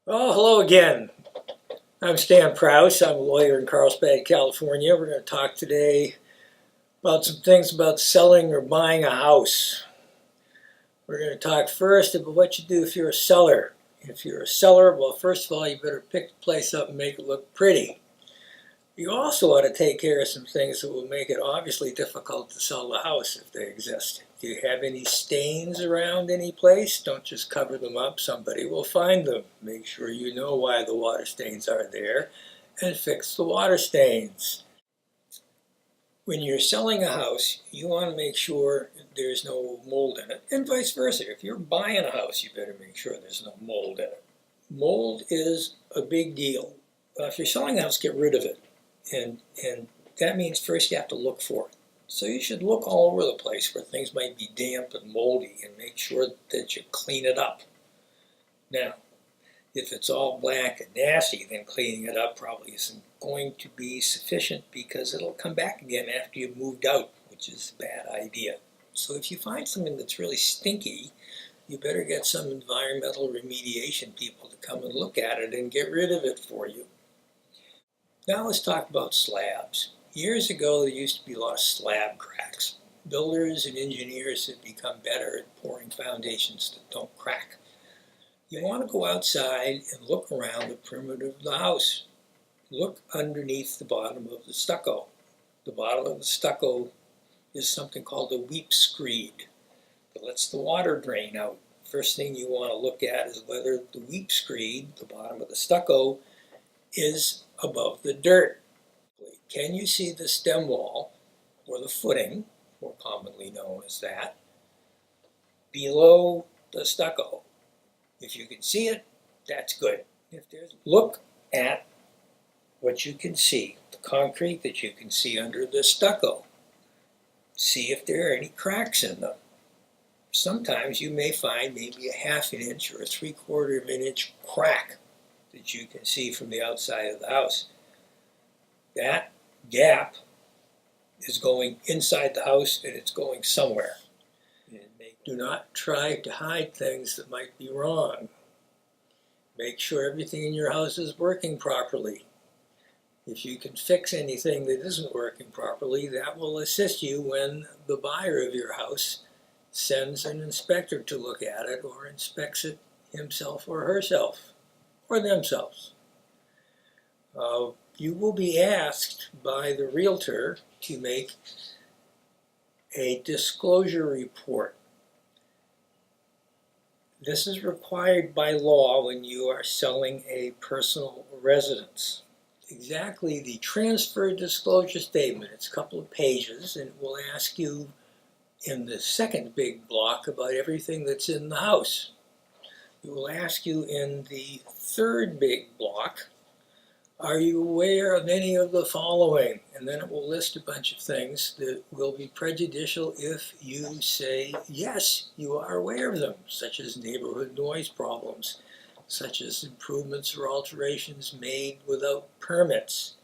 Well, hello again. I'm Stan Prowse. I'm a lawyer in Carlsbad, California. We're going to talk today about some things about selling or buying a house. We're going to talk first about what you do if you're a seller. If you're a seller, well, first of all, you better pick the place up and make it look pretty. You also ought to take care of some things that will make it obviously difficult to sell the house if they exist. Do you have any stains around any place? Don't just cover them up. Somebody will find them. Make sure you know why the water stains are there and fix the water stains. When you're selling a house, you want to make sure there's no mold in it, and vice versa. If you're buying a house, you better make sure there's no mold in it. Mold is a big deal. If you're selling a house, get rid of it. And that means first you have to look for it. So you should look all over the place where things might be damp and moldy and make sure that you clean it up. Now, if it's all black and nasty, then cleaning it up probably isn't going to be sufficient because it'll come back again after you've moved out, which is a bad idea. So if you find something that's really stinky, you better get some environmental remediation people to come and look at it and get rid of it for you. Now let's talk about slabs. Years ago, there used to be a lot of slab cracks. Builders and engineers have become better at pouring foundations that don't crack. You want to go outside and look around the perimeter of the house. Look underneath the bottom of the stucco. The bottom of the stucco is something called a weep screed that lets the water drain out. First thing you want to look at is whether the weep screed, the bottom of the stucco, is above the dirt. Can you see the stem wall, or the footing, more commonly known as that, below the stucco? If you can see it, that's good. Look at what you can see, the concrete that you can see under the stucco. See if there are any cracks in them. Sometimes you may find maybe a ½ an inch or a ¾ of an inch crack that you can see from the outside of the house. That gap is going inside the house and it's going somewhere. Do not try to hide things that might be wrong. Make sure everything in your house is working properly. If you can fix anything that isn't working properly, that will assist you when the buyer of your house sends an inspector to look at it or inspects it himself or herself or themselves. You will be asked by the realtor to make a disclosure report. This is required by law when you are selling a personal residence. Exactly the transfer disclosure statement. It's a couple of pages, and it will ask you in the second big block about everything that's in the house. It will ask you in the third big block, are you aware of any of the following? And then it will list a bunch of things that will be prejudicial if you say, yes, you are aware of them, such as neighborhood noise problems, such as improvements or alterations made without permits.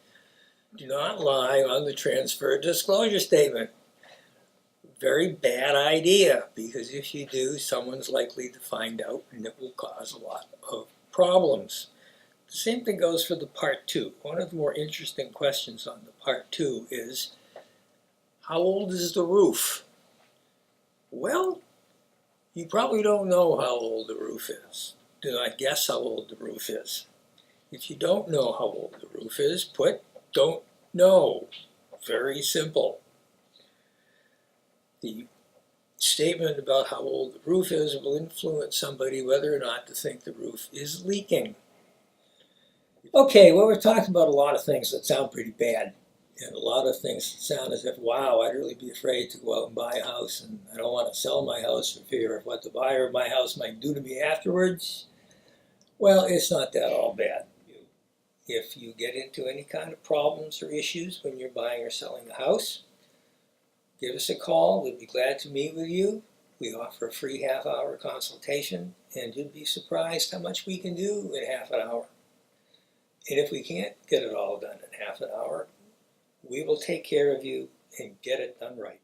Do not lie on the transfer disclosure statement. Very bad idea, because if you do, someone's likely to find out and it will cause a lot of problems. The same thing goes for the part 2. One of the more interesting questions on the part 2 is, how old is the roof? Well, you probably don't know how old the roof is. Do not guess how old the roof is. If you don't know how old the roof is, put don't know. Very simple. The statement about how old the roof is will influence somebody whether or not to think the roof is leaking. Okay, well, we're talking about a lot of things that sound pretty bad, and a lot of things that sound as if, wow, I'd really be afraid to go out and buy a house, and I don't want to sell my house for fear of what the buyer of my house might do to me afterwards. Well, it's not that all bad. If you get into any kind of problems or issues when you're buying or selling a house, give us a call. We'd be glad to meet with you. We offer a free half-hour consultation, and you'd be surprised how much we can do in half an hour. And if we can't get it all done in half an hour, we will take care of you and get it done right.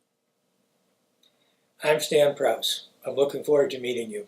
I'm Stan Prowse. I'm looking forward to meeting you.